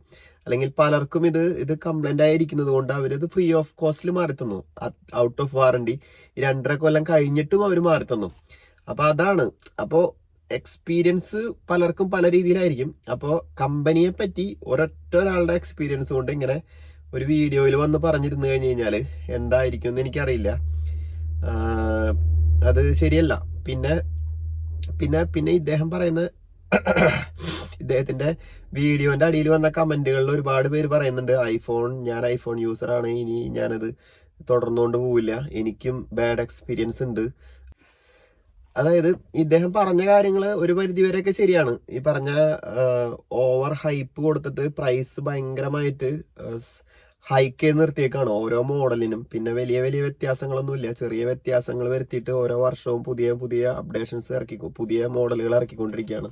അല്ലെങ്കിൽ പലർക്കും ഇത് കംപ്ലൈന്റ് ആയിരിക്കുന്നത് കൊണ്ട് അവരത് ഫ്രീ ഓഫ് കോസ്റ്റിൽ മാറിത്തന്നു, ഔട്ട് ഓഫ് വാറണ്ടി 2.5 കൊല്ലം കഴിഞ്ഞിട്ടും അവർ മാറിത്തന്നു. അപ്പൊ അതാണ്. അപ്പോൾ എക്സ്പീരിയൻസ് പലർക്കും പല രീതിയിലായിരിക്കും. അപ്പോൾ കമ്പനിയെ പറ്റി ഒരാളുടെ എക്സ്പീരിയൻസ് കൊണ്ട് ഇങ്ങനെ ഒരു വീഡിയോയിൽ വന്ന് പറഞ്ഞിരുന്നു കഴിഞ്ഞു കഴിഞ്ഞാൽ എന്തായിരിക്കും എന്ന് എനിക്കറിയില്ല. അത് ശരിയല്ല. പിന്നെ ഇദ്ദേഹം പറയുന്ന, ഇദ്ദേഹത്തിന്റെ വീഡിയോന്റെ അടിയിൽ വന്ന കമന്റുകളിൽ ഒരുപാട് പേര് പറയുന്നുണ്ട്, ഞാൻ ഐഫോൺ യൂസറാണ്, ഇനി ഞാനത് തുടർന്നുകൊണ്ട് പോവില്ല, എനിക്കും ബാഡ് എക്സ്പീരിയൻസ് ഉണ്ട്. അതായത് ഇദ്ദേഹം പറഞ്ഞ കാര്യങ്ങൾ ഒരു പരിധി വരെയൊക്കെ ശരിയാണ്. ഈ പറഞ്ഞ ഓവർ ഹൈപ്പ് കൊടുത്തിട്ട് പ്രൈസ് ഭയങ്കരമായിട്ട് ഹൈക്ക് ചെയ്ത് നിർത്തിയേക്കാണ് ഓരോ മോഡലിനും. പിന്നെ വലിയ വലിയ വ്യത്യാസങ്ങളൊന്നുമില്ല, ചെറിയ വ്യത്യാസങ്ങൾ വരുത്തിയിട്ട് ഓരോ വർഷവും പുതിയ അപ്ഡേഷൻസ് പുതിയ മോഡലുകൾ ഇറക്കിക്കൊണ്ടിരിക്കുകയാണ്.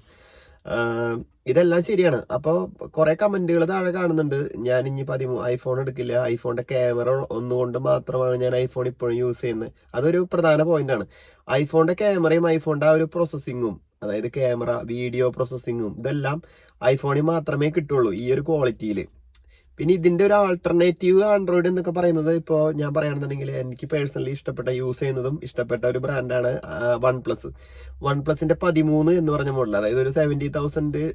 ഇതെല്ലാം ശരിയാണ്. അപ്പോൾ കുറെ കമന്റുകൾ താഴെ കാണുന്നുണ്ട്, ഞാൻ ഇനി ഐഫോൺ എടുക്കില്ല, ഐഫോണിന്റെ ക്യാമറ ഒന്നുകൊണ്ട് മാത്രമാണ് ഞാൻ ഐഫോൺ ഇപ്പോഴും യൂസ് ചെയ്യുന്നത്. അതൊരു പ്രധാന പോയിന്റ് ആണ്. ഐഫോണിന്റെ ക്യാമറയും ഐഫോണിന്റെ ആ ഒരു പ്രോസസ്സിങ്ങും, അതായത് ക്യാമറ, വീഡിയോ പ്രോസസ്സിങ്ങും, ഇതെല്ലാം ഐഫോണിൽ മാത്രമേ കിട്ടുള്ളൂ ഈ ഒരു ക്വാളിറ്റിയിൽ. പിന്നെ ഇതിന്റെ ഒരു ആൾട്ടർനേറ്റീവ് ആൻഡ്രോയിഡ് എന്നൊക്കെ പറയുന്നത്, ഇപ്പോൾ ഞാൻ പറയുകയാണെന്നുണ്ടെങ്കിൽ എനിക്ക് പേഴ്സണലി യൂസ് ചെയ്യുന്നതും ഇഷ്ടപ്പെട്ട ഒരു ബ്രാൻഡാണ് വൺപ്ലസിന്റെ 13 എന്ന് പറഞ്ഞ മോഡൽ. അതായത് ഒരു 70,000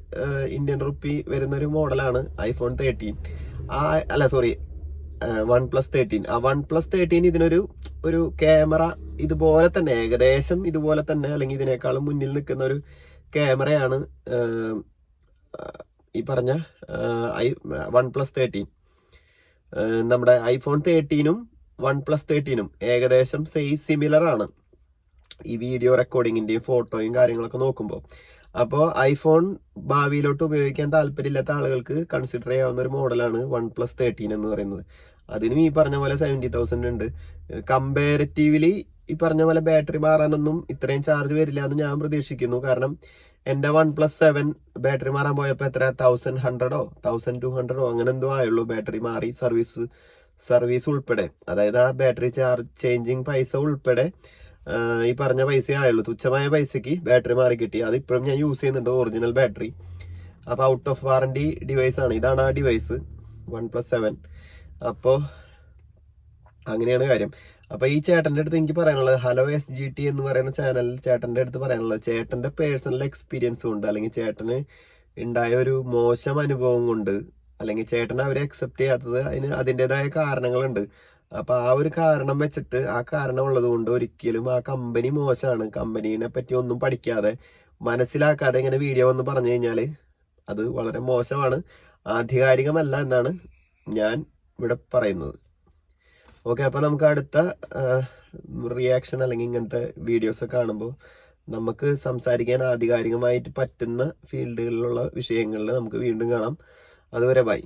ഇന്ത്യൻ റുപ്പി വരുന്ന ഒരു മോഡലാണ് ഐഫോൺ 13. OnePlus 13. ആ OnePlus 13 ഇതിനൊരു ക്യാമറ ഇതുപോലെ തന്നെ, ഏകദേശം ഇതുപോലെ തന്നെ, അല്ലെങ്കിൽ ഇതിനേക്കാളും മുന്നിൽ നിൽക്കുന്ന ഒരു ക്യാമറയാണ് ഈ പറഞ്ഞ OnePlus 13. നമ്മുടെ ഐഫോൺ 13ഉം OnePlus 13ഉം ഏകദേശം സിമിലർ ആണ് ഈ വീഡിയോ റെക്കോർഡിങ്ങിന്റെയും ഫോട്ടോയും കാര്യങ്ങളൊക്കെ നോക്കുമ്പോൾ. അപ്പോൾ ഐഫോൺ ഭാവിയിലോട്ട് ഉപയോഗിക്കാൻ താല്പര്യമില്ലാത്ത ആളുകൾക്ക് കൺസിഡർ ചെയ്യാവുന്ന ഒരു മോഡലാണ് OnePlus 13 എന്ന് പറയുന്നത്. അതിനും ഈ പറഞ്ഞ പോലെ 70,000 ഉണ്ട്. കമ്പാരിറ്റീവ്ലി ഈ പറഞ്ഞ പോലെ ബാറ്ററി മാറാനൊന്നും ഇത്രയും ചാർജ് വരില്ല എന്ന് ഞാൻ പ്രതീക്ഷിക്കുന്നു. കാരണം എൻ്റെ OnePlus 7 ബാറ്ററി മാറാൻ പോയപ്പോൾ എത്ര 1100 1200 അങ്ങനെ എന്തോ ആയുള്ളൂ ബാറ്ററി മാറി സർവീസ് ഉൾപ്പെടെ. അതായത് ആ ബാറ്ററി ചാർജ് ചേഞ്ചിങ് പൈസ ഉൾപ്പെടെ ഈ പറഞ്ഞ പൈസ ആയുള്ളൂ. തുച്ഛമായ പൈസക്ക് ബാറ്ററി മാറി കിട്ടി. അത് ഇപ്പോഴും ഞാൻ യൂസ് ചെയ്യുന്നുണ്ട്, ഒറിജിനൽ ബാറ്ററി. അപ്പോൾ ഔട്ട് ഓഫ് വാറണ്ടി ഡിവൈസ് ആണ്. ഇതാണ് ആ ഡിവൈസ് OnePlus 7. അപ്പോൾ അങ്ങനെയാണ് കാര്യം. അപ്പോൾ ഈ ചേട്ടൻ്റെ അടുത്ത് എനിക്ക് പറയാനുള്ളത്, ഹലോ SGT എന്ന് പറയുന്ന ചാനലിൽ ചേട്ടൻ്റെ അടുത്ത് പറയാനുള്ളത്, ചേട്ടൻ്റെ പേഴ്സണൽ എക്സ്പീരിയൻസ് കൊണ്ട് അല്ലെങ്കിൽ ചേട്ടന് ഉണ്ടായ ഒരു മോശം അനുഭവം കൊണ്ട് അല്ലെങ്കിൽ ചേട്ടൻ അവരെ അക്സെപ്റ്റ് ചെയ്യാത്തത് അതിൻ്റെതായ കാരണങ്ങളുണ്ട്. അപ്പോൾ ആ ഒരു കാരണം വെച്ചിട്ട്, ആ കാരണം ഉള്ളത് കൊണ്ട് ഒരിക്കലും ആ കമ്പനി മോശമാണ്, കമ്പനീനെ പറ്റി ഒന്നും പഠിക്കാതെ മനസ്സിലാക്കാതെ ഇങ്ങനെ വീഡിയോ വന്ന് പറഞ്ഞു കഴിഞ്ഞാൽ അത് വളരെ മോശമാണ്, ആധികാരികമല്ല എന്നാണ് ഞാൻ ഇവിടെ പറയുന്നത്. ഓക്കെ, അപ്പോൾ നമുക്ക് അടുത്ത റിയാക്ഷൻ അല്ലെങ്കിൽ ഇങ്ങനത്തെ വീഡിയോസ് കാണുമ്പോൾ നമുക്ക് സംസാരിക്കാൻ ആധികാരികമായിട്ട് പറ്റുന്ന ഫീൽഡുകളിലുള്ള വിഷയങ്ങളിൽ നമുക്ക് വീണ്ടും കാണാം. അതുവരെ ബൈ.